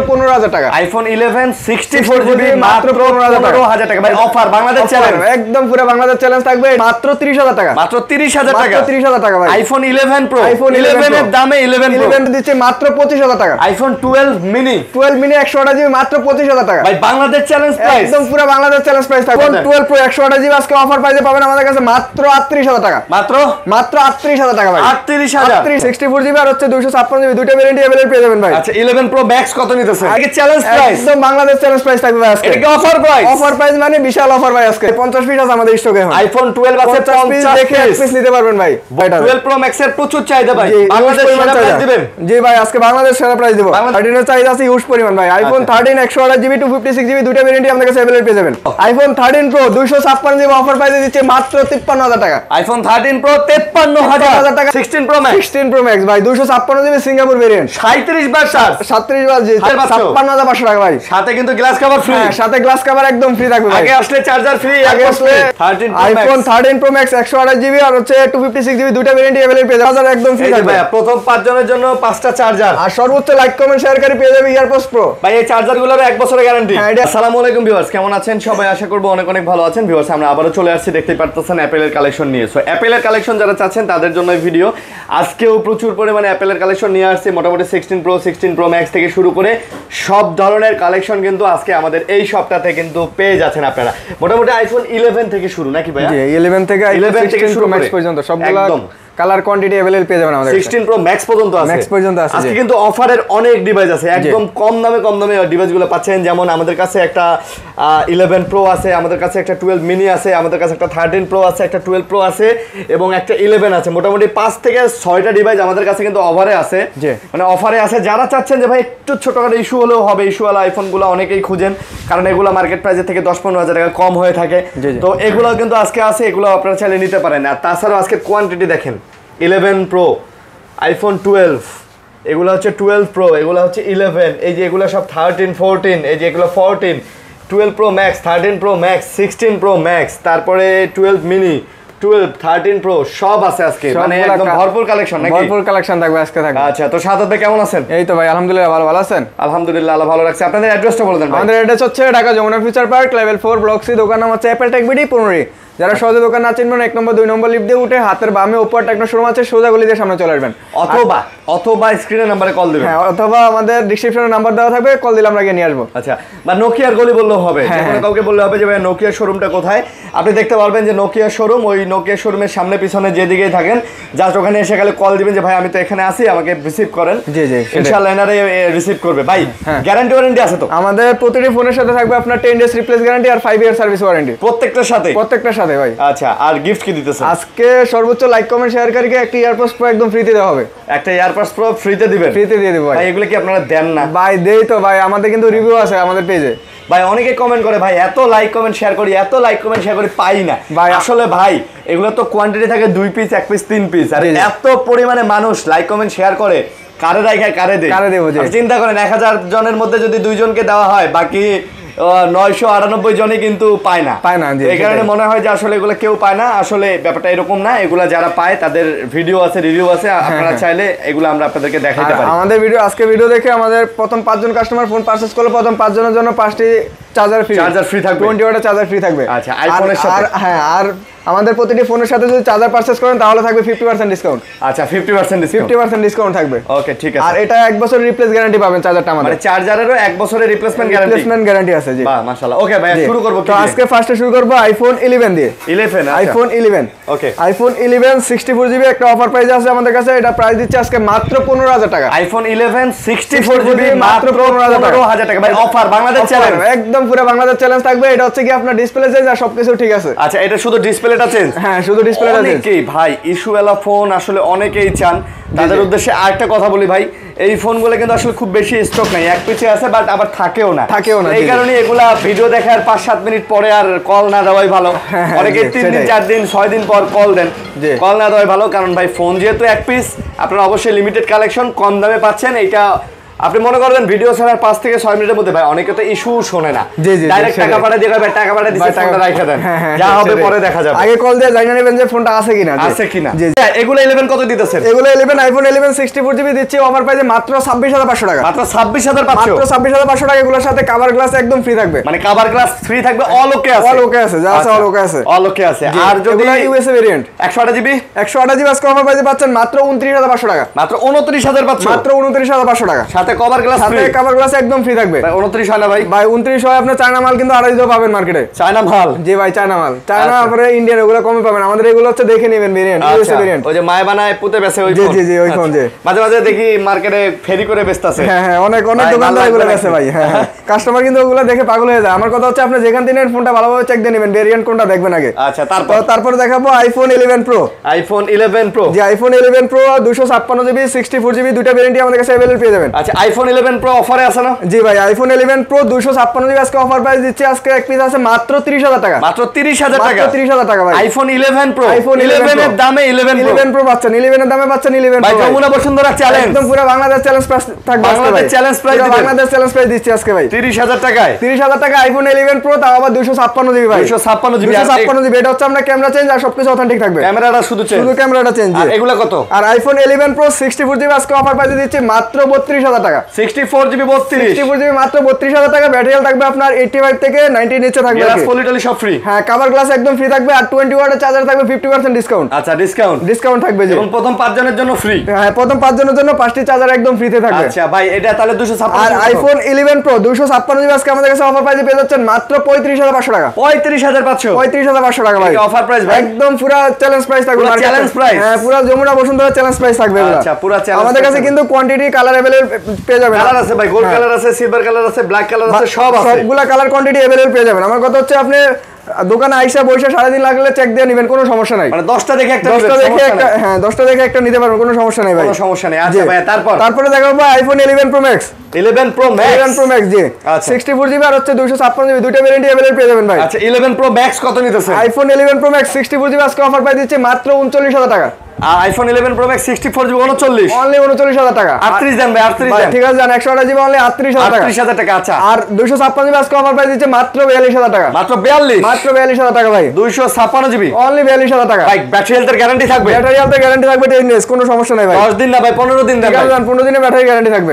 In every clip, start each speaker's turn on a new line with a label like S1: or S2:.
S1: 15,000 টাকা।
S2: IPhone 11 64GB মাত্র 15,000 টাকা। ভাই অফার বাংলাদেশ চ্যালেঞ্জ,
S1: একদম পুরো বাংলাদেশ চ্যালেঞ্জ থাকবে মাত্র 30,000 টাকা।
S2: মাত্র 30,000 টাকা।
S1: 30,000 টাকা ভাই।
S2: আইফোন 11 প্রো,
S1: আইফোন
S2: 11 এর দামে 11 প্রো
S1: দিচ্ছে মাত্র 25,000 টাকা।
S2: আইফোন 12 মিনি
S1: 128GB মাত্র 25,000 টাকা।
S2: ভাই বাংলাদেশ চ্যালেঞ্জ প্রাইস,
S1: একদম পুরো বাংলাদেশ চ্যালেঞ্জ প্রাইস থাকবে। আইফোন 12 প্রো 128GB আজকে অফার প্রাইসে পাবেন আমাদের কাছে মাত্র 38,000 টাকা।
S2: মাত্র
S1: 38,000 টাকা ভাই।
S2: 38,000।
S1: 64GB আর হচ্ছে 256GB দুটো ভেরিয়েন্ট अवेलेबल পেয়ে যাবেন ভাই।
S2: আচ্ছা 11 প্রো ম্যাক্স কত নিতেছে? আগে চ্যালেঞ্জ প্রাইস,
S1: একদম বাংলাদেশ চ্যালেঞ্জ প্রাইস থাকবে ভাই আজকে।
S2: এটা অফার প্রাইস,
S1: অফার প্রাইস মানে বিশাল অফার ভাই আজকে। 50 পিস আছে আমাদের স্টকে এখন।
S2: আইফোন 12 আছে 50
S1: দেখে এক পিস নিতে পারবেন ভাই।
S2: 12 প্রো ম্যাক্স এর প্রচুর চাহিদা ভাই। বাংলাদেশ সেরা প্রাইস দিবেন।
S1: জি ভাই আজকে বাংলাদেশ সেরা প্রাইস দেব। 13 এর চাহিদা আছে ইউজ পরিমাণ ভাই। আইফোন 13 128GB 256GB দুটো ভেরিয়েন্ট আমাদের কাছে अवेलेबल পেয়ে যাবেন। আইফোন 13 প্রো 256GB অফার প্রাইসে দিচ্ছে মাত্র 53,000 টাকা।
S2: আইফোন 13 প্রো 53,000 টাকা। 16 প্রো ম্যাক্স,
S1: 16 প্রো ম্যাক্স ভাই 256GB সিঙ্গাপুর ভেরিয়েন্ট
S2: 37/7
S1: 57,500 টাকা ভাই।
S2: সাথে কিন্তু গ্লাস কভার ফ্রি।
S1: হ্যাঁ সাথে গ্লাস কভার একদম ফ্রি থাকবে ভাই।
S2: আগে আসলে চার্জার ফ্রি,
S1: আগে আসলে
S2: 13 pro
S1: iPhone 13 pro max 128GB আর হচ্ছে 256GB দুটো ভেরিয়েন্ট अवेलेबल পেয়ে যাবেন। একদম ফ্রি থাকবে
S2: ভাই। প্রথম 5 জনের জন্য 5টা চার্জার
S1: আর সর্বোচ্চ লাইক কমেন্ট শেয়ারকারী পেয়ে যাবে ইয়ারপডস প্রো
S2: ভাই। এই চার্জারগুলোর 1 বছরের গ্যারান্টি। আসসালামু আলাইকুম ভিউয়ার্স, কেমন আছেন সবাই? আশা করব অনেক অনেক ভালো আছেন। ভিউয়ার্স আমরা আবারো চলে আসছি, দেখতেই পারতেছেন অ্যাপেলের কালেকশন নিয়ে। সো অ্যাপেলের কালেকশন যারা চাচ্ছেন তাদের জন্য এই ভিডিও। আজকেও প্রচুর পরিমাণে অ্যাপেলের কালেকশন নিয়ে আসছে। মোটামুটি 16 প্রো 16 প্রো ম্যাক্স থেকে শুরু করে সব ধরনের কালেকশন কিন্তু আজকে আমাদের এই সপ্তাহে কিন্তু পেয়ে যাচ্ছেন আপনারা। মোটামুটি আইফোন 11 থেকে শুরু নাকি ভাই?
S1: জি 11 থেকে 16 প্রো ম্যাক্স পর্যন্ত সবগুলো কালার কোয়ান্টিটি अवेलेबल পেয়ে যাবেন আমাদের
S2: 16 প্রো ম্যাক্স পর্যন্ত আছে।
S1: ম্যাক্স পর্যন্ত আছে।
S2: আজকে কিন্তু অফারের অনেক ডিভাইস আছে, একদম কম দামে ডিভাইসগুলো পাচ্ছেন। যেমন আমাদের কাছে একটা 11 প্রো আছে, আমাদের কাছে একটা 12 মিনি আছে, আমাদের কাছে একটা 13 প্রো আছে, একটা 12 প্রো আছে এবং একটা 11 আছে। মোটামুটি 5 থেকে 6টা ডিভাইস আমাদের কাছে কিন্তু অফারে আছে। মানে অফারে আছে। যারা চাচ্ছেন যে ভাই একটু ছোটখাটো ইস্যু হলেও হবে, ইস্যুওয়ালা আইফোনগুলো অনেকেই খুঁজেন, কারণ এগুলো মার্কেট প্রাইসের থেকে 10-15 হাজার টাকা কম হয়ে থাকে। তো এগুলো কিন্তু আজকে আছে, এগুলো আপনারা চাইলে নিতে পারেন। আর তাছাড়াও আজকে কোয়ান্টিটি দেখেন, 11 প্রো, আইফোন 12, এগুলো হচ্ছে 12 প্রো, এগুলো হচ্ছে 11, এই যে এগুলো সব 13 14, এই যে এগুলো 14, 12 pro max, 13 pro max, 16 pro max, তারপরে 12 মিনি, 12, 13 প্রো সব আছে আজকে। মানে একদম ভরপুর কালেকশন নাকি?
S1: ভরপুর কালেকশন থাকবে আজকে থাকবে।
S2: আচ্ছা তো সাদাত ভাই কেমন আছেন?
S1: এই তো ভাই আলহামদুলিল্লাহ ভালো আছেন?
S2: আলহামদুলিল্লাহ আল্লাহ ভালো রাখছে। আপনাদের অ্যাড্রেসটা বলে দেন ভাই।
S1: আমাদের অ্যাড্রেস হচ্ছে Dhaka Jamuna Future Park level 4 block C, দোকান নাম হচ্ছে অ্যাপল টেক বিডি 15। যারা সহজে দোকান না চিনবেন 1 নম্বর 2 নম্বর লিফট দিয়ে উঠে হাতের বামে উপর টেকনো শোরুম আছে, সোজা গলি দিয়ে সামনে চলে আসবেন।
S2: অথবা স্ক্রিনের নম্বরে কল দিবেন।
S1: হ্যাঁ অথবা আমাদের ডেসক্রিপশনে নাম্বার দেওয়া থাকবে, কল দিলে আমরা গিয়ে নিয়ে আসবো।
S2: আচ্ছা বা নোকিয়ার গলি বললেও হবে, যেকোনো কাউকে বললে হবে যে ভাই নোকিয়ার শোরুমটা কোথায়। আপনি দেখতে পারবেন যে নোকিয়ার শোরুম, ওই নোকিয়ার শোরুমের সামনে পিছনে যেদিকেই থাকেন জাস্ট ওখানে এসে গেলে কল দিবেন যে ভাই আমি তো এখানে আছি, আমাকে রিসিভ করেন।
S1: জি জি
S2: ইনশাআল্লাহ এনারে রিসিভ করবে। ভাই গ্যারান্টি ওয়ারেন্টি আছে তো?
S1: আমাদের প্রতিটি ফোনের সাথে থাকবে আপনার 10 ডেজ রিপ্লেস গ্যারান্টি আর 5 ইয়ার সার্ভিস ওয়ারেন্টি
S2: প্রত্যেকটার সাথে
S1: ভাই।
S2: আচ্ছা আর গিফট কি দিতেছেন?
S1: আজকে সর্বোচ্চ লাইক কমেন্ট শেয়ারকারীকে একটা ইয়ারপডস প্রো একদম ফ্রিতে দেওয়া হবে।
S2: একটা ইয়ারপডস প্রো ফ্রিতে দিবেন?
S1: ফ্রিতে দিয়ে দেব ভাই।
S2: এগুলো কি আপনারা দেন না?
S1: ভাই দেই তো ভাই, আমাদের কিন্তু রিভিউ আছে আমাদের পেজে।
S2: ভাই অনেকে কমেন্ট করে ভাই এত লাইক কমেন্ট শেয়ার করি, এত লাইক কমেন্ট শেয়ার করি পাই না ভাই। আসলে ভাই এগুলো তো কোয়ান্টিটি থাকে 2 পিস 1 পিস 3 পিস, আর এত পরিমাণে মানুষ লাইক কমেন্ট শেয়ার করে কারে রাখে কারে দেব। চিন্তা করেন 1000 জনের মধ্যে যদি 2 জনকে দেওয়া হয়, বাকি 998 জনই কিন্তু পায় না। এই কারণে মনে হয় যে আসলে এগুলো কেউ পায় না। আসলে ব্যাপারটা এরকম না, এগুলা যারা পায় তাদের ভিডিও আছে, রিভিউ আছে, আপনারা চাইলে এগুলো আমরা আপনাদেরকে দেখাইতে পারি।
S1: আমাদের আজকে ভিডিও দেখে আমাদের প্রথম 5 জন কাস্টমার ফোন পারচেজ করলে প্রথম 5 জনের জন্য 5টি চার্জার ফ্রি থাকবে, 20 ওয়াটের চার্জার ফ্রি থাকবে।
S2: আচ্ছা আইফোনের সাথে?
S1: হ্যাঁ আর আমাদের প্রতিটি ফোনের সাথে যদি চার্জার পারচেজ করেন তাহলে থাকবে 50% ডিসকাউন্ট।
S2: আচ্ছা 50%
S1: ডিসকাউন্ট থাকবে।
S2: ওকে ঠিক আছে।
S1: আর এটা 1 বছরের রিপ্লেস গ্যারান্টি পাবেন চার্জারটা আমাদের।
S2: মানে চার্জারেরও 1 বছরের রিপ্লেসমেন্ট গ্যারান্টি
S1: আছে। জি
S2: বাহ মাশাআল্লাহ। ওকে ভাই শুরু করব।
S1: তো আজকে ফার্স্টে শুরু করব আইফোন 11 দিয়ে।
S2: 11
S1: আইফোন 11।
S2: ওকে
S1: আইফোন 11 64GB একটা অফার প্রাইস আছে আমাদের কাছে। এটা প্রাইস দিচ্ছে আজকে মাত্র 15,000 টাকা।
S2: আইফোন 11 64GB মাত্র 15,000 টাকা। ভাই অফার বাংলাদেশ চ্যালেঞ্জ,
S1: একদম পুরো বাংলাদেশ চ্যালেঞ্জ থাকবে। এটা হচ্ছে কি আপনার ডিসপ্লে চেঞ্জ আর সবকিছু ঠিক আছে।
S2: আচ্ছা এটা শুধু ডিসপ্লেটা চেঞ্জ?
S1: হ্যাঁ শুধু ডিসপ্লেটা চেঞ্জ।
S2: অনেকেই ভাই ইস্যুওয়ালা ফোন আসলে অনেকেই চান, তাদের উদ্দেশ্যে আরেকটা কথা বলি ভাই, এই ফোনগুলো কিন্তু আসলে খুব বেশি স্টক নাই, এক পিছে আছে বাট আবার থাকেও না। এই কারণে এগুলা ভিডিও দেখার 5-7 মিনিট পরে আর কল না দেওয়াই ভালো। অনেকে 3 দিন 4 দিন 6 দিন পর কল দেন, কল না দেওয়াই ভালো। কারণ ভাই ফোন যেহেতু এক পিস, আপনারা অবশ্যই লিমিটেড কালেকশন কম দামে পাচ্ছেন। এইটা আপনি মনে করবেন ভিডিও ছাড়ার 5 থেকে 6 মিনিটের মধ্যে ভাই অনেকে তো ইস্যু শোনে না,
S1: জি জি
S2: ডাইরেক্ট টাকা পাঠিয়ে দিয়ে ভাই টাকা পাঠিয়ে দিচ্ছি ফোনটা রাখা দেন, যা হবে পরে দেখা যাবে,
S1: আগে কল দিয়ে জানিয়ে নেবেন যে ফোনটা আছে কিনা।
S2: জি এগুলো 11 কত দিতেছেন?
S1: এগুলো 11 আইফোন 11 64GB দিচ্ছি অফার প্রাইসে মাত্র 26500 টাকা।
S2: মাত্র 26500,
S1: মাত্র 26500 টাকা। এগুলোর সাথে কভার গ্লাস একদম ফ্রি থাকবে,
S2: মানে কভার গ্লাস ফ্রি থাকবে, অল ওকে আছে,
S1: অল ওকে আছে, যা আছে অল ওকে আছে,
S2: অল ওকে আছে। আর যদি
S1: ইউএসএ ভেরিয়েন্ট
S2: 128GB
S1: 128GB আজকে অফার প্রাইসে পাচ্ছেন মাত্র 29500 টাকা।
S2: মাত্র 29500,
S1: মাত্র 29500 টাকা।
S2: সাথে কভার গ্লাস ফ্রি,
S1: সাথে কভার গ্লাস একদম ফ্রি থাকবে।
S2: ভাই 29 হয় না ভাই?
S1: ভাই 29 হয়। আপনি চায়না মাল কিন্তু 250 পাবেন মার্কেটে।
S2: চায়না মাল?
S1: জি ভাই চায়না মাল, চায়না পরে ইন্ডিয়ান এগুলো কমে পাবেন। আমাদের এগুলো হচ্ছে দেখে নেবেন ভেরিয়েন্ট, ইউএসএ ভেরিয়েন্ট,
S2: ওই যে মায় বানায় পুতে বেচে ওই
S1: ফোন। জি জি ওই ফোন। জি
S2: মাঝে মাঝে দেখি মার্কেটে ফেরি করে বেচতাছে।
S1: হ্যাঁ অনেক দোকানদার এগুলো বেচে ভাই। হ্যাঁ কাস্টমার কিন্তু ওগুলো দেখে পাগল হয়ে যায়। আমার কথা হচ্ছে আপনি যেখান থেকে ফোনটা ভালোভাবে চেক দিয়ে নেবেন, ভেরিয়েন্ট কোনটা দেখবেন আগে।
S2: আচ্ছা
S1: তারপর দেখাবো আইফোন 11 প্রো।
S2: আইফোন 11 প্রো,
S1: জি আইফোন 11 প্রো 256GB 64GB দুটো ভেরিয়েন্টই আমাদের কাছে अवेलेबल পেয়ে যাবেন।
S2: আচ্ছা আইফোন 11 প্রো অফারে আছে না?
S1: জি ভাই আইফোন 11 প্রো 256GB আজকে অফার প্রাইস দিচ্ছি। আজকে এক পিস আছে মাত্র 30000 টাকা।
S2: মাত্র 30000 টাকা।
S1: মাত্র 30000 টাকা ভাই।
S2: আইফোন 11 প্রো,
S1: আইফোন
S2: 11 এর দামে 11
S1: প্রো পাচ্ছেন, 11 এর দামে পাচ্ছেন 11
S2: ভাই।
S1: প্রো
S2: যমুনা বসুন্ধরা চ্যালেঞ্জ,
S1: একদম পুরো বাংলাদেশ চ্যালেঞ্জ প্রাইস থাকবে।
S2: বাংলাদেশ চ্যালেঞ্জ প্রাইস দিবেন,
S1: বাংলাদেশ চ্যালেঞ্জ প্রাইস দিচ্ছি আজকে ভাই
S2: 30000 টাকায়।
S1: 30000 টাকা আইফোন 11 প্রো, তাও আবার 256GB ভাই।
S2: 256GB
S1: এটা হচ্ছে আমরা ক্যামেরা চেঞ্জ আর সবকিছু অথেন্টিক থাকবে।
S2: ক্যামেরাটা শুধু
S1: ক্যামেরাটা চেঞ্জ।
S2: আর এগুলা কত?
S1: আর আইফোন 11 প্রো 64GB আজকে অফার প্রাইসে দিচ্ছি মাত্র 32000 টাকা।
S2: 64GB
S1: 64GB মাত্র 32000 টাকা। ব্যাটারি হেলথ থাকবে আপনার 85 থেকে 90 নিচে থাকবে।
S2: গ্লাস পলিটলি সব ফ্রি।
S1: হ্যাঁ কভার গ্লাস একদম ফ্রি থাকবে। আর 20 ওয়াটের চার্জার থাকবে 50% ডিসকাউন্ট।
S2: আচ্ছা ডিসকাউন্ট
S1: থাকবে জি।
S2: এবং প্রথম 5 জনের জন্য ফ্রি।
S1: হ্যাঁ প্রথম 5 জনের জন্য 5টি চার্জার একদম ফ্রিতে থাকবে।
S2: আচ্ছা ভাই এটা তাহলে 256।
S1: আর আইফোন 11 প্রো 256GB আজকে আমাদের কাছে অফার প্রাইসে পেয়ে যাচ্ছেন মাত্র 35500 টাকা।
S2: 35500,
S1: 35500 টাকা ভাই।
S2: অফার প্রাইস ভাই,
S1: একদম পুরো চ্যালেঞ্জ প্রাইস থাকবে।
S2: Challenge price.
S1: হ্যাঁ পুরো যমুনা বসুন্ধরা চ্যালেঞ্জ প্রাইস থাকবে এগুলো।
S2: আচ্ছা পুরো চ্যালেঞ্জ।
S1: আমাদের কাছে কিন্তু কোয়ান্টিটি কালার अवेलेबल পেয়ে যাবেন।
S2: কালার আছে ভাই, গোল্ড কালার আছে, সিলভার কালার আছে, ব্ল্যাক কালার আছে, সব আছে,
S1: সবগুলা কালার কোয়ান্টিটি अवेलेबल পেয়ে যাবেন। আমার কথা হচ্ছে আপনি দোকানে আইসা বসে সারাদিন লাগলে চেক দিয়ে নেবেন, কোনো সমস্যা নাই।
S2: মানে 10টা দেখে একটা
S1: 10টা দেখে একটা, হ্যাঁ 10টা দেখে একটা নিতে পারবেন, কোনো সমস্যা নাই ভাই,
S2: কোনো সমস্যা নেই। আচ্ছা ভাই
S1: তারপরে দেখাবো iPhone 11 pro max.
S2: 11 pro max
S1: জি।
S2: আচ্ছা
S1: 64GB আর হচ্ছে 256GB দুটো ভেরিয়েন্টই अवेलेबल পেয়ে যাবেন ভাই।
S2: আচ্ছা 11 প্রো ম্যাক্স কত নিতেছেন?
S1: আইফোন 11 প্রো ম্যাক্স 64GB আজকে অফার প্রাইস দিচ্ছে মাত্র 39000 টাকা।
S2: আর iPhone 11 pro max 64GB 39,
S1: only 39000 টাকা।
S2: 38 দেন ভাই, 38 দেন।
S1: ঠিক আছে জান 128GB অনলি 38000 টাকা।
S2: 38000 টাকা। আচ্ছা
S1: আর 256GB আজকে অফার প্রাইস দিচ্ছে মাত্র 42000 টাকা।
S2: মাত্র 42000
S1: টাকা ভাই।
S2: 256GB
S1: অনলি 42000 টাকা
S2: ভাই। ব্যাটারি হেলথের গ্যারান্টি থাকবে?
S1: ব্যাটারি হেলথের গ্যারান্টি থাকবে 10 ডেজ, কোনো সমস্যা নাই ভাই।
S2: 10 দিন না ভাই, 15 দিন দেন ভাই।
S1: 15 দিনের ব্যাটারি গ্যারান্টি থাকবে।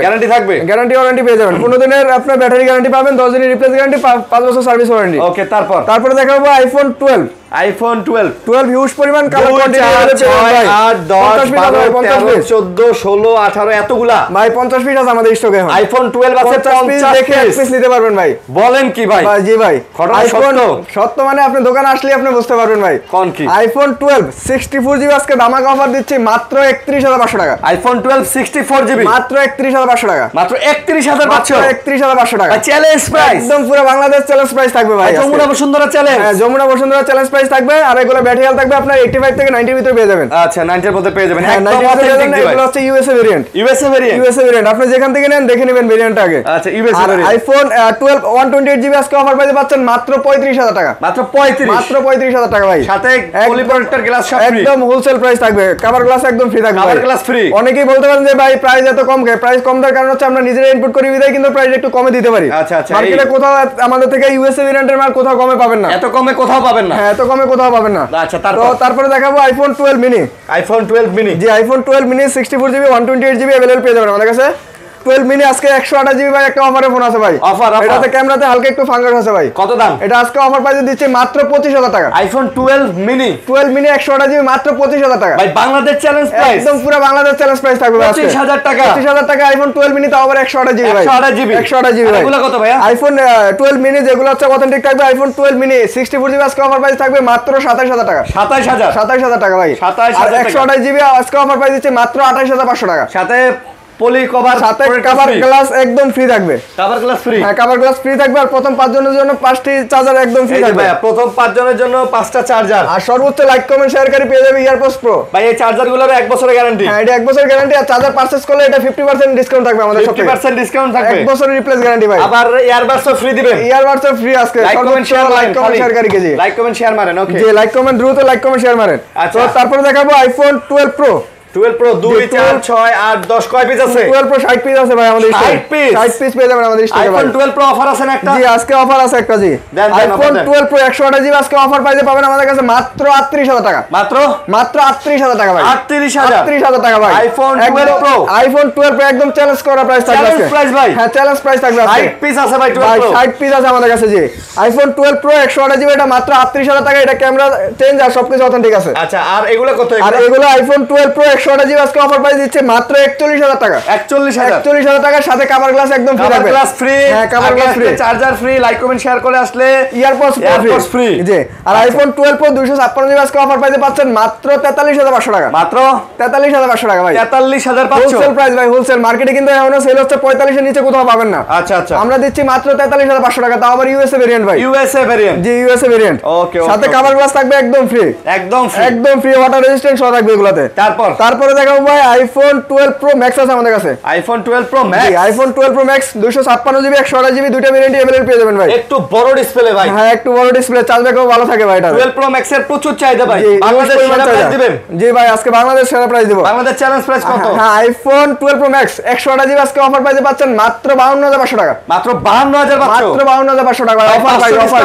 S1: গ্যারান্টি ওয়ারেন্টি পেয়ে যাবেন। 15 দিনের আপনার ব্যাটারি গ্যারান্টি পাবেন, 10 দিনের রিপ্লেস গ্যারান্টি, 5 বছর সার্ভিস ওয়ারেন্টি।
S2: ওকে তারপরে
S1: দেখাবো আইফোন 12 হিউজ পরিমাণ কালার কোয়ান্টিটি
S2: 8 10 12 13 14 16 18 এতগুলা
S1: ভাই 50 পিস আছে আমাদের স্টকে এখন।
S2: আইফোন 12 আছে 50
S1: দেখে এক পিস নিতে পারবেন ভাই।
S2: বলেন কি ভাই?
S1: জি ভাই
S2: আইফোন
S1: সত্য, মানে আপনি দোকানে আসলে আপনি বুঝতে পারবেন ভাই।
S2: কোন কি?
S1: আইফোন 12 64GB আজকে ধামাকা অফার দিচ্ছি মাত্র 31500 টাকা।
S2: আইফোন 12 64GB
S1: মাত্র 31500 টাকা।
S2: মাত্র 31500,
S1: 31500 টাকা
S2: চ্যালেঞ্জ প্রাইস।
S1: একদম পুরো বাংলাদেশ চ্যালেঞ্জ প্রাইস থাকবে ভাই।
S2: যমুনা বসুন্ধরা চ্যালেঞ্জ।
S1: হ্যাঁ যমুনা বসুন্ধরা চ্যালেঞ্জ প্রাইস থাকবে। আর এগুলো ব্যাটারি হেলথ থাকবে আপনার 85 থেকে 90 এর ভিতরে পেয়ে যাবেন।
S2: আচ্ছা 90 এর মধ্যে পেয়ে যাবেন।
S1: একদম অথেন্টিক। এগুলো হচ্ছে ইউএসএ ভেরিয়েন্ট। আপনি যেখান থেকে নেন দেখে নেবেন ভেরিয়েন্টটা আগে।
S2: আচ্ছা ইউএসএ ভেরিয়েন্ট।
S1: আইফোন 12 128GB আজকে অফার প্রাইসে পাচ্ছেন মাত্র 35000 টাকা।
S2: মাত্র 35000
S1: টাকা ভাই।
S2: সাথে পলিপ্রোটেক্টর গ্লাস সব ফ্রি।
S1: একদম হোলসেল প্রাইস থাকবে। কভার গ্লাস একদম ফ্রি থাকবে।
S2: Cover glass free.
S1: অনেকেই বলতে পারেন যে ভাই প্রাইস এত কম কেন? প্রাইস কম দেওয়ার কারণ হচ্ছে আমরা নিজেরা ইনপুট করি বিধায় কিন্তু প্রাইস একটু কমে দিতে পারি।
S2: আচ্ছা
S1: মার্কেটে কোথাও আমাদের থেকে ইউএসএ ভেরিয়েন্টের মাল কোথাও কমে পাবেন না।
S2: এত কমে কোথাও পাবেন না।
S1: হ্যাঁ এত কমে কোথাও পাবেন না।
S2: আচ্ছা
S1: তারপরে দেখাবো আইফোন 12 মিনি। জি iPhone 12 mini 64GB 128GB available পেয়ে যাবেন আমাদের কাছে। 12 মিনি আজকে 128GB ভাই একটা অফারে ফোন আছে ভাই। এটাতে ক্যামেরাতে হালকা একটু ফাঙ্গাস আছে ভাই।
S2: কত দাম?
S1: এটা আজকে অফার প্রাইসে দিচ্ছে মাত্র 25000 টাকা।
S2: আইফোন 12 মিনি
S1: 128GB মাত্র 25000 টাকা
S2: ভাই। বাংলাদেশ চ্যালেঞ্জ প্রাইস,
S1: একদম পুরো বাংলাদেশ চ্যালেঞ্জ প্রাইস থাকবে আজকে
S2: 25000 টাকা।
S1: 25000 টাকা আইফোন 12 মিনি তাও আবার 128GB ভাই। 128GB ভাই।
S2: এগুলো কত ভাই?
S1: আইফোন 12 মিনি যেগুলো হচ্ছে অথেন্টিক থাকবে আইফোন 12 মিনি 64GB আজকে অফার প্রাইস থাকবে মাত্র 27000 টাকা। 27000 টাকা ভাই। 128GB আজকে অফার প্রাইস দিচ্ছে মাত্র 28500 টাকা।
S2: সাথে পলি কভার,
S1: সাথে কভার গ্লাস একদম ফ্রি থাকবে।
S2: Cover glass free.
S1: হ্যাঁ কভার গ্লাস ফ্রি থাকবে। আর প্রথম 5 জনের জন্য 5টি চার্জার একদম ফ্রি থাকবে
S2: ভাই। প্রথম 5 জনের জন্য 5টা চার্জার।
S1: আর সর্বোচ্চ লাইক কমেন্ট শেয়ারকারী পেয়ে যাবে ইয়ারপডস প্রো
S2: ভাই। এই চার্জারগুলোর 1 বছরের গ্যারান্টি।
S1: হ্যাঁ এটা 1 বছরের গ্যারান্টি। আর চার্জার পারচেজ করলে এটা 50% ডিসকাউন্ট থাকবে আমাদের সাথে।
S2: 50% ডিসকাউন্ট থাকবে।
S1: 1 বছরের রিপ্লেস গ্যারান্টি ভাই।
S2: আবার ইয়ারবাডসও ফ্রি দিবেন।
S1: ইয়ারবাডসও ফ্রি আজকে।
S2: লাইক কমেন্ট
S1: শেয়ারকারী কে জি
S2: লাইক কমেন্ট শেয়ার মারেন। ওকে
S1: জি লাইক কমেন্ট দ্রুত লাইক কমেন্ট শেয়ার মারেন। তো তারপরে দেখাবো আইফোন 12 প্রো
S2: 12 Pro 2 4 6 8 10 কয় পিস আছে?
S1: 12 Pro 60 পিস আছে ভাই আমাদের স্টকে।
S2: 60 পিস?
S1: 60 পিস পেয়ে যাবেন আমাদের স্টকে ভাই।
S2: iPhone 12 Pro অফার আছে না একটা?
S1: জি আজকে অফার আছে একটা জি। iPhone 12 Pro 128 জিবি আজকে অফার প্রাইসে পাবেন আমাদের কাছে মাত্র 38000 টাকা।
S2: মাত্র
S1: 38000 টাকা ভাই।
S2: 38000
S1: টাকা ভাই।
S2: iPhone 12 Pro
S1: iPhone 12 Pro একদম চ্যালেঞ্জ করা প্রাইস থাকবে আজকে।
S2: চ্যালেঞ্জ প্রাইস ভাই?
S1: হ্যাঁ চ্যালেঞ্জ প্রাইস থাকবে আজকে।
S2: 60 পিস আছে ভাই 12 Pro।
S1: 60 পিস আছে আমাদের কাছে জি। iPhone 12 Pro 128 জিবি এটা মাত্র 38000 টাকা। এটা ক্যামেরা চেঞ্জ আর সবকিছু অথেন্টিক আছে।
S2: আচ্ছা আর এগুলো কত?
S1: আর এগুলো iPhone 12 Pro 128 জিবি আজকে অফার প্রাইস দিচ্ছে মাত্র 41000 টাকা।
S2: 41000
S1: টাকার সাথে কভার গ্লাস একদম ফ্রি থাকবে।
S2: Cover glass free.
S1: হ্যাঁ cover glass free,
S2: charger free, like comment share করে আসলে
S1: ইয়ারপডস ফ্রি জি। আর iPhone 12 Pro 256 জিবি আজকে অফার প্রাইসে পাচ্ছেন মাত্র 43500 টাকা।
S2: মাত্র
S1: 43500 টাকা ভাই।
S2: 43000 পাচ্ছ।
S1: হোলসেল প্রাইস ভাই, হোলসেল মার্কেটে কিন্তু এখনো সেল হচ্ছে 45 এর নিচে কোথাও পাবেন না।
S2: আচ্ছা আচ্ছা
S1: আমরা দিচ্ছি মাত্র 43500 টাকা, তাও আবার ইউএসএ ভেরিয়েন্ট ভাই।
S2: ইউএসএ ভেরিয়েন্ট
S1: জি ইউএসএ ভেরিয়েন্ট।
S2: ওকে
S1: সাথে কভার গ্লাস থাকবে একদম ফ্রি।
S2: একদম ফ্রি,
S1: একদম ফ্রি, ওয়াটার রেজিস্ট্যান্ট সহ থাকবে এগুলাতে। তারপরে দেখাবো ভাই iPhone 12 Pro Max আছে আমাদের কাছে।
S2: iPhone 12 Pro Max।
S1: জি iPhone 12 Pro Max 256 GB 128 GB দুইটা ভেরিয়েন্টই अवेलेबल পেয়ে যাবেন ভাই।
S2: একটু বড় ডিসপ্লে ভাই।
S1: হ্যাঁ একটু বড় ডিসপ্লে, চার্জ ব্যাকআপ ভালো থাকে ভাই এটা।
S2: 12 Pro Max এর প্রচুর চাহিদা ভাই। বাংলাদেশ সেরা প্রাইস দিবেন?
S1: জি ভাই আজকে বাংলাদেশ সেরা প্রাইস দেব।
S2: বাংলাদেশ চ্যালেঞ্জ প্রাইস কত?
S1: হ্যাঁ iPhone 12 Pro Max 128 জিবি আজকে অফার প্রাইসে পাচ্ছেন মাত্র 52500 টাকা।
S2: মাত্র 52000 পাচ্ছ?
S1: মাত্র 52500 টাকা ভাই। অফার ভাই, অফার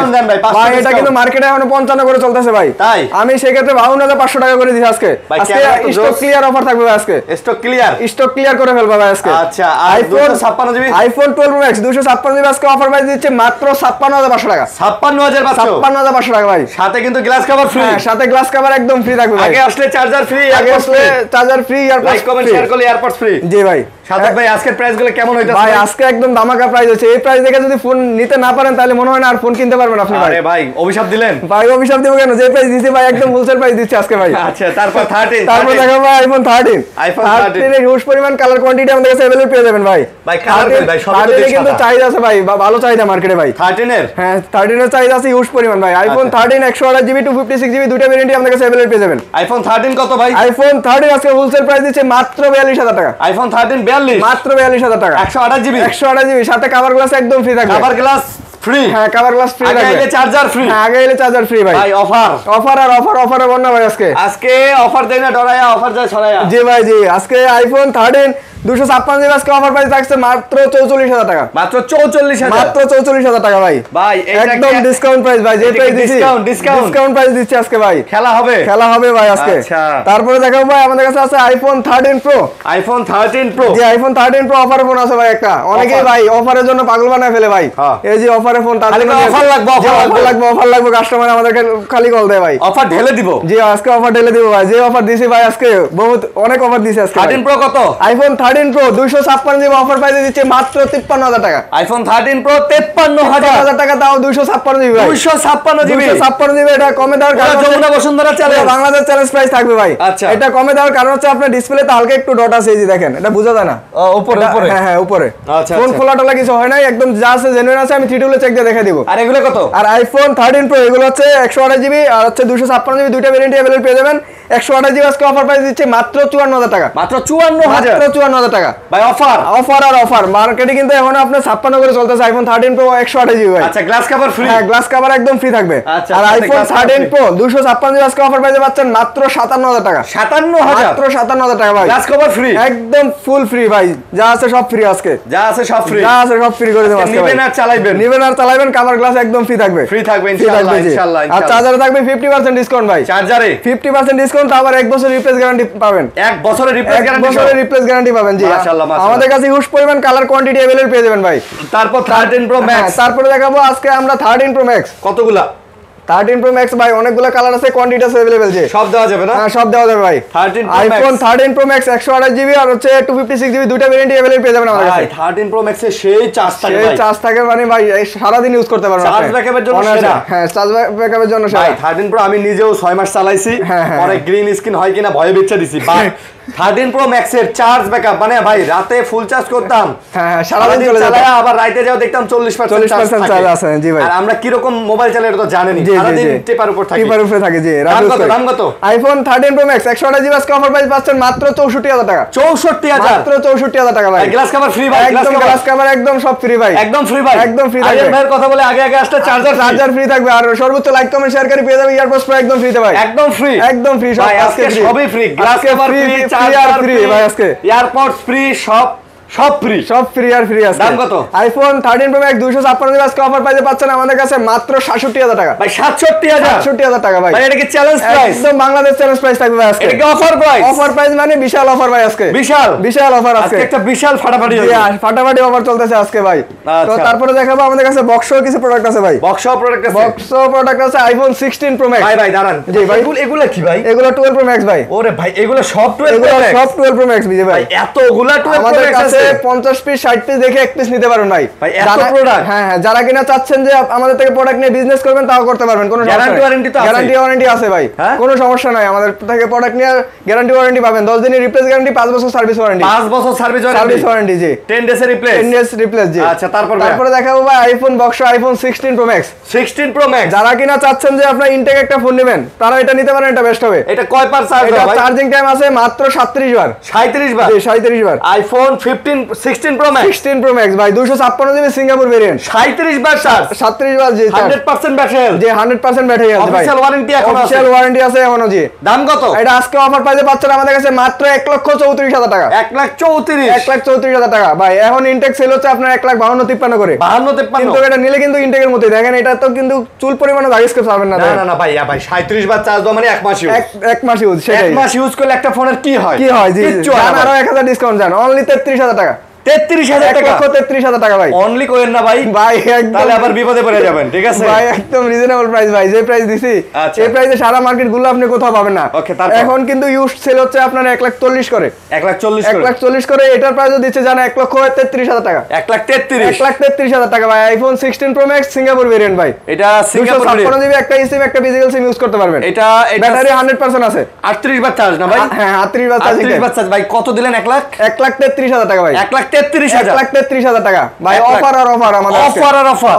S1: ভাই। এটা কিন্তু মার্কেটে এখন 55 করে চলতেছে ভাই।
S2: তাই
S1: আমি সেই ক্ষেত্রে 52500 টাকা করে দিছি আজকে। আজকে স্টক ক্লিয়ার অফার থাকবে ভাই আজকে।
S2: Stock clear?
S1: স্টক ক্লিয়ার করে ফেলবা ভাই আজকে।
S2: আচ্ছা আর 256 GB
S1: iPhone 12 Pro Max 256 GB আজকে অফার প্রাইস দিচ্ছে মাত্র 56500 টাকা।
S2: 56000 পাচ্ছ?
S1: 56500 টাকা ভাই।
S2: সাথে কিন্তু গ্লাস কভার ফ্রি।
S1: হ্যাঁ সাথে গ্লাস কভার একদম ফ্রি থাকবে ভাই।
S2: আগে আসলে চার্জার ফ্রি,
S1: আগে আসলে charger free, EarPods
S2: like comment share করলে এয়ারপডস ফ্রি।
S1: জি ভাই।
S2: সাথে ভাই আজকের প্রাইস গুলো কেমন হইতাছে
S1: ভাই? আজকে একদম ধামাকা প্রাইস আছে। এই প্রাইস দেখে যদি ফোন নিতে না পারেন তাহলে মনে হয় না আর ফোন কিনতে পারবেন আপনি ভাই।
S2: আরে ভাই অভিশাপ দিলেন
S1: ভাই। অভিশাপ দেব কেন? যে প্রাইস দিছি ভাই একদম হোলসেল প্রাইস দিচ্ছি আজকে ভাই।
S2: আচ্ছা তারপর 13
S1: তারপর দেখাবো iPhone 13 এর হিউজ পরিমাণ কালার কোয়ান্টিটি আমাদের কাছে अवेलेबल পেয়ে যাবেন ভাই।
S2: ভাই কালার ভাই সব
S1: কিন্তু চাহিদা আছে ভাই, ভালো চাহিদা মার্কেটে ভাই
S2: 13 এর।
S1: হ্যাঁ 13 এর চাহিদা আছে হিউজ পরিমাণ ভাই। iPhone 13 128 জিবি 256 জিবি দুইটা ভেরিয়েন্টই আমাদের কাছে अवेलेबल পেয়ে যাবেন।
S2: iPhone 13 কত ভাই?
S1: iPhone 13 আজকে হোলসেল প্রাইস দিচ্ছে মাত্র 42000 টাকা।
S2: iPhone 13 42
S1: মাত্র 42000 টাকা।
S2: 128 জিবি
S1: 128 জিবি সাথে কভার গ্লাস একদম ফ্রি থাকবে।
S2: Cover glass free?
S1: হ্যাঁ কভার গ্লাস ফ্রি থাকবে।
S2: আগে চার্জার ফ্রি?
S1: হ্যাঁ আগে এলে চার্জার ফ্রি ভাই।
S2: ভাই অফার
S1: অফার আর অফার, অফারে বন্যা ভাই আজকে।
S2: আজকে অফার দেই না ডরায়া, অফার যায় ছড়ায়া।
S1: জি ভাই জি। আজকে iPhone 13 256 জিবি আজকে অফার প্রাইস থাকছে মাত্র 44000 টাকা।
S2: মাত্র 44000?
S1: মাত্র 44000 টাকা ভাই।
S2: ভাই
S1: একদম ডিসকাউন্ট প্রাইস ভাই। যে প্রাইস দিছি ডিসকাউন্ট প্রাইস দিচ্ছি আজকে ভাই।
S2: খেলা হবে?
S1: খেলা হবে ভাই আজকে।
S2: আচ্ছা
S1: তারপরে দেখাবো ভাই আমাদের কাছে আছে iPhone 13 Pro।
S2: iPhone 13 Pro?
S1: জি iPhone 13 Pro অফারে ফোন আছে ভাই একটা। অনেকেই ভাই অফারের জন্য পাগল বানায় ফেলে ভাই। এই যে অফারে ফোন, তার জন্য
S2: অফার লাগবে,
S1: অফার লাগবে। কাস্টমার আমাদেরকে খালি কল দেয় ভাই।
S2: অফার ঢেলে দিব?
S1: জি আজকে অফার ঢেলে দিব ভাই। যে অফার দিছি ভাই আজকে বহুত অনেক অফার দিছি আজকে।
S2: 13 Pro কত?
S1: iPhone 13 Pro 256 জিবি অফার প্রাইসে দিচ্ছে মাত্র 53000 টাকা।
S2: iPhone 13 Pro 53000
S1: টাকা, তাও 256 জিবি ভাই।
S2: 256 জিবি?
S1: 256 জিবি। এটা কমে দেওয়ার কারণ
S2: Jamuna Bashundhara challenge,
S1: Bangladesh challenge price থাকবে ভাই।
S2: আচ্ছা
S1: এটা কমে দেওয়ার কারণ হচ্ছে আপনার ডিসপ্লেতে হালকা একটু ডট আছে, এই যে দেখেন, এটা বোঝা যায় না।
S2: উপরে উপরে?
S1: হ্যাঁ হ্যাঁ উপরে।
S2: আচ্ছা
S1: ফোন খোলা টোলা কিছু হয় নাই, একদম যা আছে জেনুইন আছে। আমি 3 টুলে চেক দিয়ে দেখাই দিব।
S2: আর এগুলো কত?
S1: আর iPhone 13 Pro এগুলো হচ্ছে 128 জিবি আর হচ্ছে 256 জিবি দুইটা ভেরিয়েন্টই अवेलेबल পেয়ে যাবেন। 128 জিবি আজকে অফার প্রাইস দিচ্ছে মাত্র 54000 টাকা।
S2: মাত্র 54000?
S1: মাত্র 54000 টাকা
S2: ভাই অফার
S1: অফার আর অফার। মার্কেটে কিন্তু এখন আপনার 56 করে চলতেছে iPhone 13 Pro 128 জিবি ভাই।
S2: আচ্ছা গ্লাস কভার ফ্রি?
S1: হ্যাঁ গ্লাস কভার একদম ফ্রি থাকবে। আর iPhone 13 Pro 256 জিবি আজকে অফার প্রাইসে পাচ্ছেন মাত্র 57000 টাকা।
S2: 57000?
S1: মাত্র 57000 টাকা ভাই।
S2: Glass cover free?
S1: একদম ফুল ফ্রি ভাই। যা আছে সব ফ্রি আজকে।
S2: যা আছে সব ফ্রি?
S1: যা আছে সব ফ্রি করে দেব আজকে।
S2: নিবেন আর চালাবেন?
S1: নিবেন আর চালাবেন, কভার গ্লাস একদম ফ্রি থাকবে।
S2: ফ্রি থাকবে ইনশাআল্লাহ ইনশাআল্লাহ।
S1: আর চার্জারে থাকবে 50% ডিসকাউন্ট ভাই।
S2: চার্জারে
S1: 50% ডিসকাউন্ট, আবার 1 বছর রিপ্লেস গ্যারান্টি পাবেন।
S2: 1 বছরের রিপ্লেস গ্যারান্টি? 1
S1: বছরের রিপ্লেস গ্যারান্টি পাবেন জি।
S2: মাশাআল্লাহ মাশাআল্লাহ।
S1: আমাদের কাছে হিউজ পরিমাণ কালার কোয়ান্টিটি अवेलेबल পেয়ে যাবেন ভাই।
S2: তারপর 13 Pro Max?
S1: তারপরে দেখাবো আজকে আমরা 13 Pro Max।
S2: কতগুলা?
S1: 13 Pro Max ভাই অনেকগুলো কালার আছে, কোয়ান্টিটি আছে अवेलेबल জি।
S2: সব দেওয়া যাবে না?
S1: হ্যাঁ সব দেওয়া যাবে ভাই।
S2: 13 Pro Max?
S1: iPhone 13 Pro Max 128 GB আর হচ্ছে 256 জিবি দুইটা ভেরিয়েন্টই अवेलेबल পেয়ে যাবেন আমাদের কাছে।
S2: ভাই 13 Pro Max এর সেই চার্জ থাকে ভাই।
S1: সেই চার্জ থাকে মানে ভাই সারা দিন ইউজ করতে পারবেন।
S2: চার্জ ব্যাকআপের জন্য সেরা।
S1: হ্যাঁ চার্জ ব্যাকআপের জন্য সেরা।
S2: ভাই 13 Pro আমি নিজেও 6 মাস চালাইছি, পরে গ্রিন স্ক্রিন হয় কিনা ভয়ে বেচে দিছি। বাট 13 Pro Max এর চার্জ ব্যাকআপ মানে ভাই রাতে ফুল চার্জ করতাম,
S1: হ্যাঁ সারা দিন চলে যায়,
S2: আবার রাতে যাও দেখতাম 40%
S1: চার্জ আছে জি ভাই।
S2: আর আমরা কি রকম মোবাইল চালাই এটা তো জানেনই, সারা দিন টেপার উপর থাকি।
S1: টিপার উপরে থাকে জি।
S2: দাম কত?
S1: iPhone 13 Pro Max 128 জিবি আজকে অফার প্রাইস পাচ্ছেন মাত্র 64000 টাকা।
S2: 64000?
S1: মাত্র 64000 টাকা ভাই।
S2: গ্লাস কভার ফ্রি ভাই?
S1: একদম গ্লাস কভার একদম সব ফ্রি ভাই।
S2: একদম ফ্রি ভাই?
S1: একদম ফ্রি থাকবে।
S2: আগে ভাইয়ের কথা বলে আগে আসলে চার্জার
S1: ফ্রি থাকবে। আর সর্বোচ্চ লাইক কমেন্ট শেয়ার করে পেয়ে যাবে ইয়ারপডস প্রো একদম ফ্রিতে ভাই।
S2: একদম ফ্রি?
S1: একদম ফ্রি সব
S2: আজকে সবই free. Glass cover free,
S1: free আর ফ্রি ভাই আজকে
S2: এয়ারপডস ফ্রি সব ফ্রি
S1: আর ফ্রি আজকে।
S2: দাম কত?
S1: আইফোন 13 প্রো ম্যাক্স 256 জিবি আজকে অফার পাইতে পাচ্ছেন আমাদের কাছে মাত্র 67000 টাকা
S2: ভাই। 67000
S1: টাকা ভাই।
S2: ভাই এটা কি চ্যালেঞ্জ প্রাইস?
S1: একদম বাংলাদেশ চ্যালেঞ্জ প্রাইস থাকবে ভাই আজকে।
S2: এটা কি অফার প্রাইস?
S1: অফার প্রাইস মানে বিশাল অফার ভাই আজকে। বিশাল অফার আজকে।
S2: একটা বিশাল ফাটাফাটি হবে।
S1: ফাটাফাটি অফার চলতেছে আজকে ভাই। তো তারপরে দেখাবো আমাদের কাছে বক্সও কিছু প্রোডাক্ট আছে ভাই।
S2: বক্সও প্রোডাক্ট আছে
S1: আইফোন 16 প্রো ম্যাক্স।
S2: ভাই দাঁড়ান।
S1: জি ভাই।
S2: এগুলা কি ভাই?
S1: এগুলো 12 প্রো ম্যাক্স ভাই।
S2: ওরে ভাই এগুলো সব 12
S1: প্রো ম্যাক্স ভাই।
S2: এতগুলা 12 প্রো
S1: আমাদের
S2: ম্যাক্স
S1: কাছে
S2: আছে।
S1: 50 পিস 60 পিস দেখে এক পিস নিতে পারবেন ভাই।
S2: এত প্রোডাক্ট।
S1: হ্যাঁ যারা কিনা চাচ্ছেন যে আমাদের থেকে প্রোডাক্ট নিয়ে বিজনেস করবেন তাও করতে পারবেন, কোনো
S2: গ্যারান্টি ওয়ারেন্টি তো আছে।
S1: গ্যারান্টি ওয়ারেন্টি আছে ভাই, কোনো সমস্যা নাই। আমাদের থেকে প্রোডাক্ট নিয়ে গ্যারান্টি ওয়ারেন্টি পাবেন, 10 দিনের রিপ্লেস গ্যারান্টি, 5 বছর সার্ভিস ওয়ারেন্টি।
S2: 5 বছর সার্ভিস
S1: ওয়ারেন্টি জি।
S2: 10 ডেজ
S1: রিপ্লেস জি।
S2: আচ্ছা
S1: তারপরে দেখাবো ভাই iPhone box iPhone 16 pro max.
S2: 16 pro max
S1: যারা কিনা চাচ্ছেন যে আপনার ইনটেক একটা ফোন নেবেন তারা এটা নিতে পারেন, এটা বেস্ট হবে।
S2: এটা কয় পার চার্জ
S1: হয় ভাই? চার্জিং টাইম আছে মাত্র 37 বার।
S2: 37 বার?
S1: জি 37 বার।
S2: IPhone 16 pro max.
S1: 16 pro max ভাই 256 জিবি সিঙ্গাপুর ভেরিয়েন্ট।
S2: 37 বার চার্জ।
S1: 37 বার জি।
S2: 100% ব্যাটারি হেলথ।
S1: জি 100% ব্যাটারি হেলথ ভাই।
S2: অফিশিয়াল ওয়ারেন্টি এখন আছে।
S1: অফিশিয়াল ওয়ারেন্টি আছে এখনো জি।
S2: দাম কত?
S1: এটা আজকে অফার পাইতে পাচ্ছেন আমাদের কাছে মাত্র 1,34,000 টাকা।
S2: 1,34,000
S1: টাকা ভাই। এখন ইনটেক সেল হচ্ছে আপনার 1,52,53 করে।
S2: 52,53
S1: কিন্তু এটা নিলে কিন্তু ইনটেকের মতোই দেখেন, এটা তো কিন্তু চুল পরিমাণে দাগ স্কেচ পাবেন না।
S2: না ভাই 37 বার চার্জ দাও মানে এক মাস ইউজ।
S1: এক মাস ইউজ, সেটাই।
S2: এক মাস ইউজ করলে একটা ফোনের কি হয়
S1: জি। আরো 1000 ডিসকাউন্ট জান, অনলি 33,000 টাকা।
S2: 33,000 টাকা।
S1: 1,33,000 টাকা ভাই।
S2: অনলি করেন না ভাই।
S1: ভাই একদম
S2: তাহলে আবার বিপদে পড়ে যাবেন, ঠিক আছে
S1: ভাই? একদম রিজনেবল প্রাইস ভাই, যে প্রাইস দিছি এই প্রাইসে সারা মার্কেট গুলো আপনি কোথাও পাবেন না। এখন কিন্তু ইউজ সেল হচ্ছে আপনার 1,40,000 করে। 1,40,000 করে। এটার প্রাইসও দিচ্ছে জানা 1,33,000 টাকা। 1,33,000 টাকা ভাই। IPhone 16 pro max Singapore variant ভাই।
S2: এটা সিঙ্গাপুর ভেরিয়েন্ট।
S1: 256 জিবি একটা সিম, একটা ফিজিক্যাল সিম ইউজ করতে পারবেন।
S2: এটা
S1: ব্যাটারি 100% আছে।
S2: 38 বার চার্জ না ভাই?
S1: হ্যাঁ 38 বার চার্জ।
S2: 38 বার চার্জ ভাই। কত দিলেন?
S1: 1,33,000 টাকা ভাই।
S2: 1,33,000
S1: টাকা ভাই। অফার আর অফার আমাদের।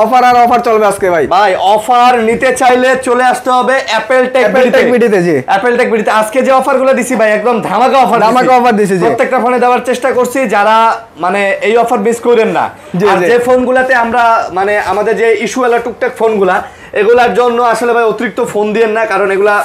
S1: অফার আর অফার চলবে আজকে ভাই।
S2: ভাই অফার নিতে চাইলে চলে আসতে হবে অ্যাপল টেক
S1: বিডিতে জি।
S2: অ্যাপল টেক বিডিতে আজকে যে অফারগুলো দিছি ভাই একদম ধামাকা অফার দিছি জি। প্রত্যেকটা ফোনে দেওয়ার চেষ্টা করছি, যারা মানে এই অফার মিস করেন না। আর যে ফোনগুলাতে আমরা মানে আমাদের যে ইস্যুওয়ালা টুকটাক ফোনগুলা, এগুলার জন্য আসলে ভাই অতিরিক্ত ফোন দিয়েন না, কারণ এগুলা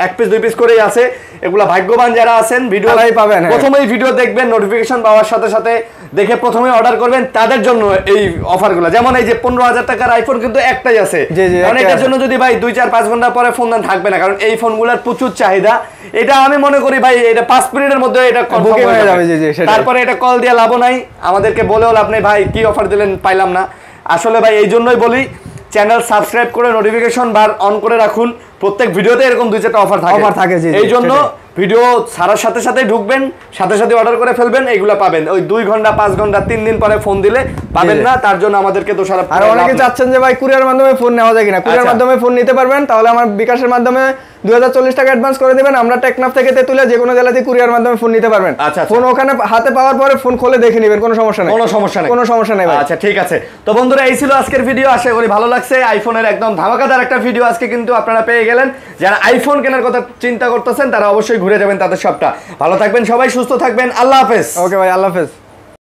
S2: এক পিস দুই পিস করেই আছে। এগুলা ভাগ্যবান যারা আছেন ভিডিও
S1: পাবেন,
S2: প্রথমেই ভিডিও দেখবেন, নোটিফিকেশন পাওয়ার সাথে সাথে দেখে প্রথমে অর্ডার করবেন, তাদের জন্য এই অফারগুলো। যেমন এই যে 15,000 টাকার আইফোন কিন্তু একটাই আছে, কারণ এটার জন্য যদি ভাই 2-4-5 ঘন্টা পরে ফোন দেন থাকবে না, কারণ এই ফোনগুলোর প্রচুর চাহিদা। এটা আমি মনে করি ভাই এটা 5 মিনিটের মধ্যে এটা কনফার্ম হয়ে যাবে। তারপরে এটা কল দিয়ে লাভ নাই, আমাদেরকে বলেও লাভ নেই ভাই কি অফার দিলেন পাইলাম না। আসলে ভাই এই জন্যই বলি চ্যানেল সাবস্ক্রাইব করে নোটিফিকেশন বার অন করে রাখুন, প্রত্যেক ভিডিওতে এরকম 2-4টা অফার থাকে। এই জন্য ভিডিও ছাড়ার সাথে সাথে ঢুকবেন, সাথে সাথে অর্ডার করে ফেলবেন, এইগুলো পাবেন। ওই 2 ঘন্টা 5 ঘন্টা 3 দিন পরে ফোন দিলে পাবেন না, তার জন্য আমাদেরকে দোষারোপ।
S1: আর অনেকে চাচ্ছেন যে ভাই কুরিয়ার মাধ্যমে ফোন নেওয়া যায় কিনা, কুরিয়ার মাধ্যমে ফোন নিতে পারবেন। তাহলে আমার বিকাশের মাধ্যমে 2040 টাকা অ্যাডভান্স করে দিবেন, আমরা টেকনাফ থেকে তেতুলিয়া যে কোনো জেলাতে কুরিয়ার মাধ্যমে ফোন নিতে পারবেন। ফোন ওখানে হাতে পাওয়ার পরে ফোন খুলে দেখে নেবেন, কোনো সমস্যা নেই ভাই।
S2: আচ্ছা ঠিক আছে। তো বন্ধুরা এই ছিল আজকের ভিডিও, আশা করি ভালো লাগছে। আইফোনের একদম ধামাকাদার একটা ভিডিও আজকে কিন্তু আপনারা পেয়ে গেলেন। যারা আইফোন কেনার কথা চিন্তা করতেছেন তারা অবশ্যই ঘুরে যাবেন তাদের শপটা। ভালো থাকবেন সবাই, সুস্থ থাকবেন, আল্লাহ হাফেজ।
S1: ওকে ভাই, আল্লাহ হাফেজ।